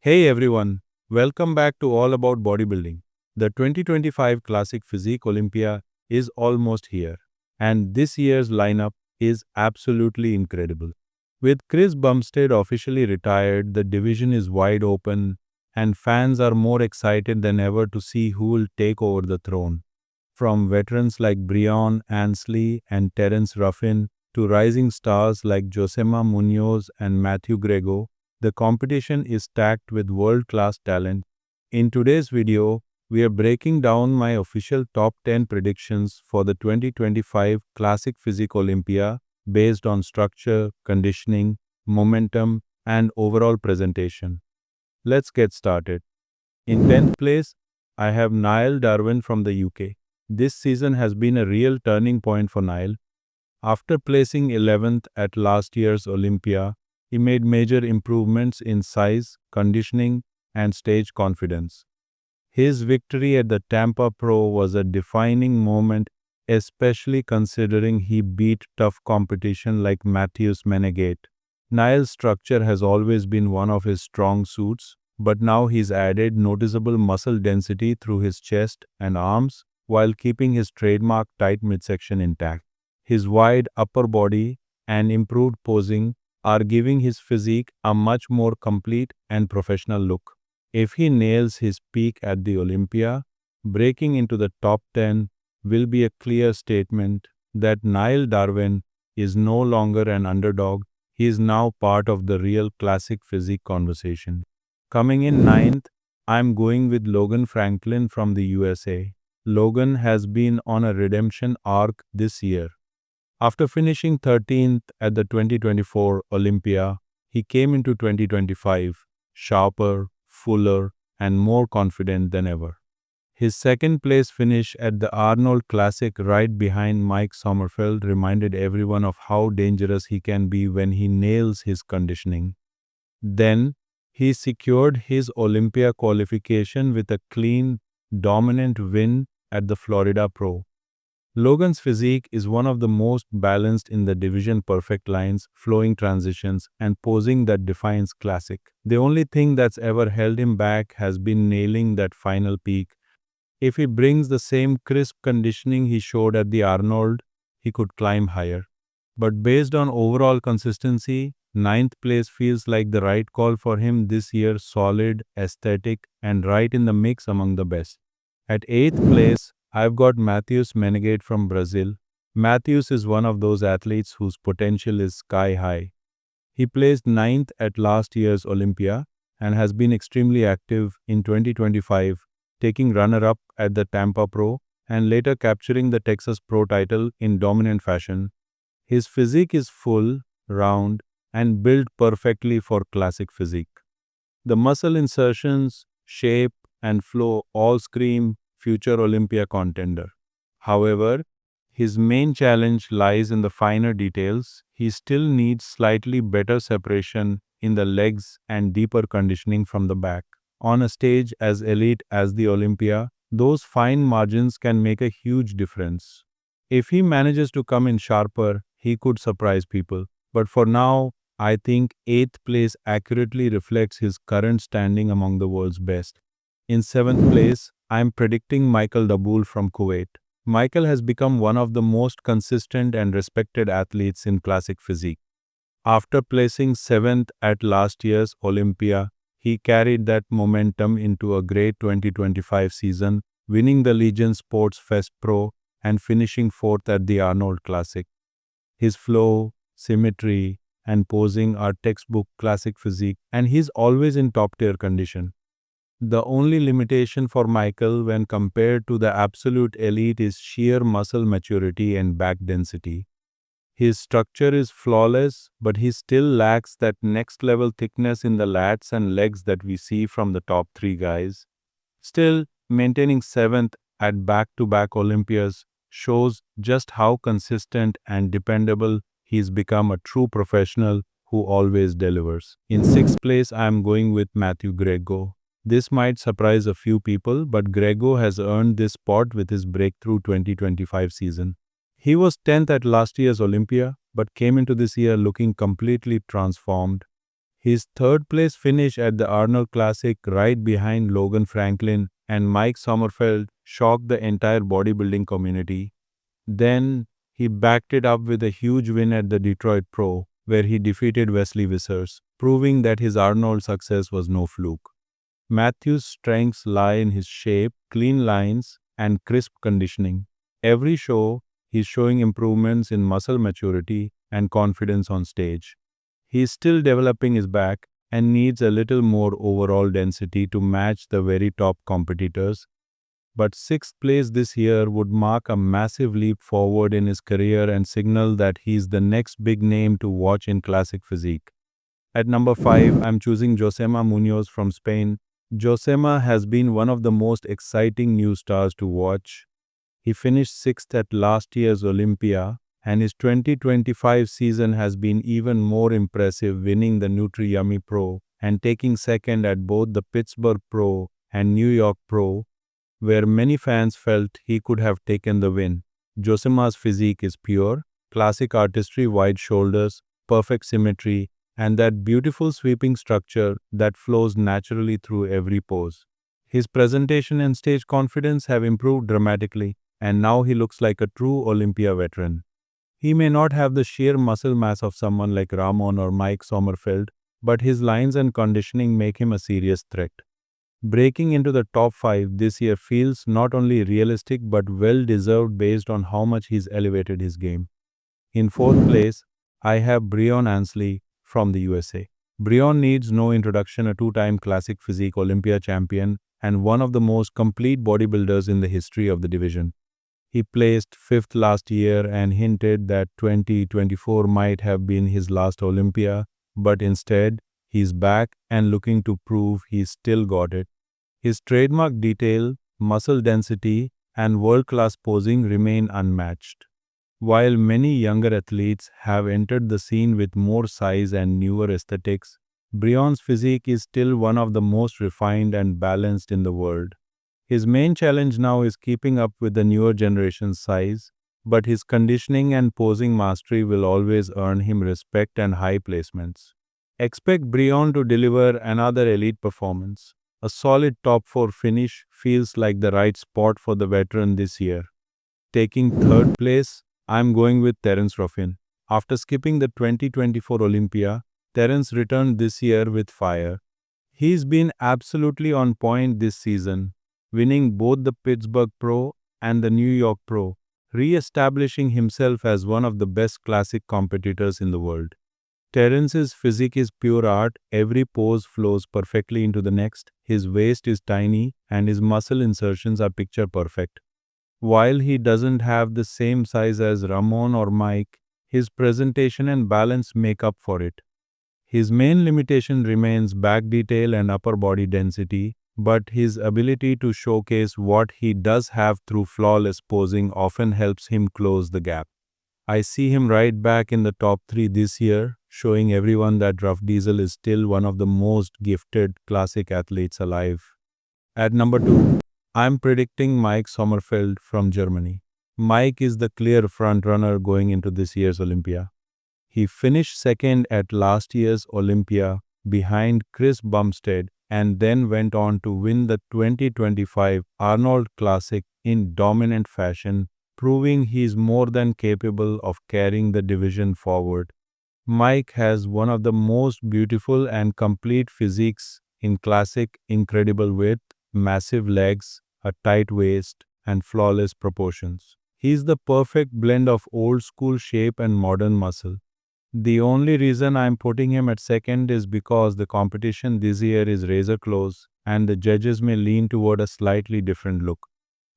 Hey everyone, welcome back to All About Bodybuilding. The 2025 Classic Physique Olympia is almost here, and this year's lineup is absolutely incredible. With Chris Bumstead officially retired, the division is wide open, and fans are more excited than ever to see who will take over the throne. From veterans like Brian Ansley and Terence Ruffin to rising stars like Josema Munoz and Matthew Grego, the competition is stacked with world-class talent. In today's video, we are breaking down my official top 10 predictions for the 2025 Classic Physique Olympia based on structure, conditioning, momentum, and overall presentation. Let's get started. In 10th place, I have Niall Darwin from the UK. This season has been a real turning point for Niall. After placing 11th at last year's Olympia, he made major improvements in size, conditioning, and stage confidence. His victory at the Tampa Pro was a defining moment, especially considering he beat tough competition like Matthews Menegate. Niall's structure has always been one of his strong suits, but now he's added noticeable muscle density through his chest and arms while keeping his trademark tight midsection intact. His wide upper body and improved posing are giving his physique a much more complete and professional look. If he nails his peak at the Olympia, breaking into the top 10 will be a clear statement that Niall Darwin is no longer an underdog, he is now part of the real classic physique conversation. Coming in ninth, I'm going with Logan Franklin from the USA. Logan has been on a redemption arc this year. After finishing 13th at the 2024 Olympia, he came into 2025 sharper, fuller, and more confident than ever. His second place finish at the Arnold Classic right behind Mike Sommerfeld reminded everyone of how dangerous he can be when he nails his conditioning. Then, he secured his Olympia qualification with a clean, dominant win at the Florida Pro. Logan's physique is one of the most balanced in the division, perfect lines, flowing transitions, and posing that defines classic. The only thing that's ever held him back has been nailing that final peak. If he brings the same crisp conditioning he showed at the Arnold, he could climb higher. But based on overall consistency, ninth place feels like the right call for him this year, solid, aesthetic, and right in the mix among the best. At 8th place, I've got Matthews Menegate from Brazil. Matthews is one of those athletes whose potential is sky high. He placed 9th at last year's Olympia and has been extremely active in 2025, taking runner-up at the Tampa Pro and later capturing the Texas Pro title in dominant fashion. His physique is full, round, and built perfectly for classic physique. The muscle insertions, shape, and flow all scream future Olympia contender. However, his main challenge lies in the finer details. He still needs slightly better separation in the legs and deeper conditioning from the back. On a stage as elite as the Olympia, those fine margins can make a huge difference. If he manages to come in sharper, he could surprise people. But for now, I think 8th place accurately reflects his current standing among the world's best. In 7th place, I'm predicting Michael Daboul from Kuwait. Michael has become one of the most consistent and respected athletes in classic physique. After placing 7th at last year's Olympia, he carried that momentum into a great 2025 season, winning the Legion Sports Fest Pro and finishing 4th at the Arnold Classic. His flow, symmetry, and posing are textbook classic physique, and he's always in top-tier condition. The only limitation for Michael when compared to the absolute elite is sheer muscle maturity and back density. His structure is flawless, but he still lacks that next level thickness in the lats and legs that we see from the top 3 guys. Still, maintaining 7th at back-to-back Olympias shows just how consistent and dependable he's become, a true professional who always delivers. In 6th place, I am going with Matthew Grego. This might surprise a few people, but Grego has earned this spot with his breakthrough 2025 season. He was 10th at last year's Olympia, but came into this year looking completely transformed. His third place finish at the Arnold Classic right behind Logan Franklin and Mike Sommerfeld shocked the entire bodybuilding community. Then he backed it up with a huge win at the Detroit Pro, where he defeated Wesley Vissers, proving that his Arnold success was no fluke. Matthews' strengths lie in his shape, clean lines, and crisp conditioning. Every show, he's showing improvements in muscle maturity and confidence on stage. He is still developing his back and needs a little more overall density to match the very top competitors, but sixth place this year would mark a massive leap forward in his career and signal that he's the next big name to watch in classic physique. At number 5, I'm choosing Josema Munoz from Spain. Josema has been one of the most exciting new stars to watch. He finished 6th at last year's Olympia, and his 2025 season has been even more impressive, winning the Nutri-Yummy Pro and taking second at both the Pittsburgh Pro and New York Pro, where many fans felt he could have taken the win. Josema's physique is pure, classic artistry, wide shoulders, perfect symmetry, and that beautiful sweeping structure that flows naturally through every pose. His presentation and stage confidence have improved dramatically, and now he looks like a true Olympia veteran. He may not have the sheer muscle mass of someone like Ramon or Mike Sommerfeld, but his lines and conditioning make him a serious threat. Breaking into the top 5 this year feels not only realistic but well deserved based on how much he's elevated his game. In fourth place, I have Breon Ansley from the USA. Breon needs no introduction, a two-time Classic Physique Olympia champion and one of the most complete bodybuilders in the history of the division. He placed 5th last year and hinted that 2024 might have been his last Olympia, but instead, he's back and looking to prove he's still got it. His trademark detail, muscle density, and world-class posing remain unmatched. While many younger athletes have entered the scene with more size and newer aesthetics, Breon's physique is still one of the most refined and balanced in the world. His main challenge now is keeping up with the newer generation's size, but his conditioning and posing mastery will always earn him respect and high placements. Expect Breon to deliver another elite performance. A solid top 4 finish feels like the right spot for the veteran this year. Taking third place, I'm going with Terence Ruffin. After skipping the 2024 Olympia, Terence returned this year with fire. He's been absolutely on point this season, winning both the Pittsburgh Pro and the New York Pro, re-establishing himself as one of the best classic competitors in the world. Terence's physique is pure art, every pose flows perfectly into the next, his waist is tiny, and his muscle insertions are picture perfect. While he doesn't have the same size as Ramon or Mike, his presentation and balance make up for it. His main limitation remains back detail and upper body density, but his ability to showcase what he does have through flawless posing often helps him close the gap. I see him right back in the top 3 this year, showing everyone that Rough Diesel is still one of the most gifted classic athletes alive. At number 2, I'm predicting Mike Sommerfeld from Germany. Mike is the clear frontrunner going into this year's Olympia. He finished second at last year's Olympia behind Chris Bumstead and then went on to win the 2025 Arnold Classic in dominant fashion, proving he's more than capable of carrying the division forward. Mike has one of the most beautiful and complete physiques in classic, incredible width, massive legs, a tight waist, and flawless proportions. He's the perfect blend of old school shape and modern muscle. The only reason I'm putting him at second is because the competition this year is razor close and the judges may lean toward a slightly different look.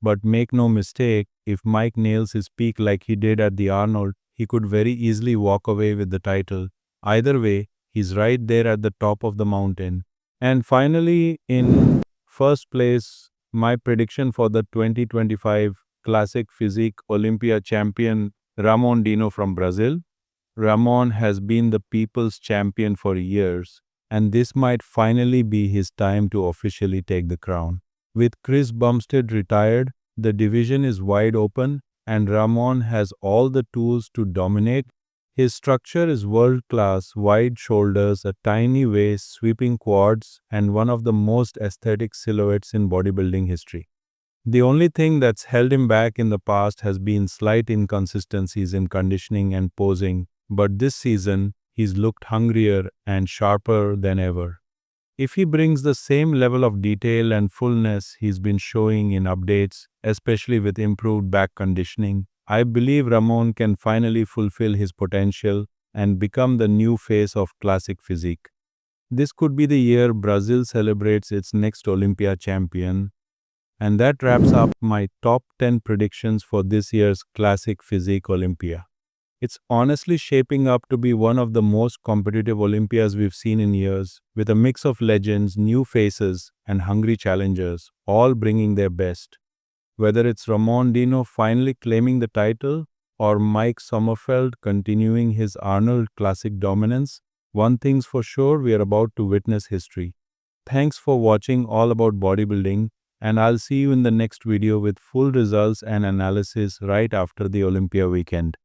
But make no mistake, if Mike nails his peak like he did at the Arnold, he could very easily walk away with the title. Either way, he's right there at the top of the mountain. And finally, in first place, my prediction for the 2025 Classic Physique Olympia champion, Ramon Dino from Brazil. Ramon has been the people's champion for years, and this might finally be his time to officially take the crown. With Chris Bumstead retired, the division is wide open, and Ramon has all the tools to dominate. His structure is world-class, wide shoulders, a tiny waist, sweeping quads, and one of the most aesthetic silhouettes in bodybuilding history. The only thing that's held him back in the past has been slight inconsistencies in conditioning and posing, but this season, he's looked hungrier and sharper than ever. If he brings the same level of detail and fullness he's been showing in updates, especially with improved back conditioning, I believe Ramon can finally fulfill his potential and become the new face of classic physique. This could be the year Brazil celebrates its next Olympia champion. And that wraps up my top 10 predictions for this year's Classic Physique Olympia. It's honestly shaping up to be one of the most competitive Olympias we've seen in years, with a mix of legends, new faces, and hungry challengers, all bringing their best. Whether it's Ramon Dino finally claiming the title, or Mike Sommerfeld continuing his Arnold Classic dominance, one thing's for sure, we are about to witness history. Thanks for watching All About Bodybuilding, and I'll see you in the next video with full results and analysis right after the Olympia weekend.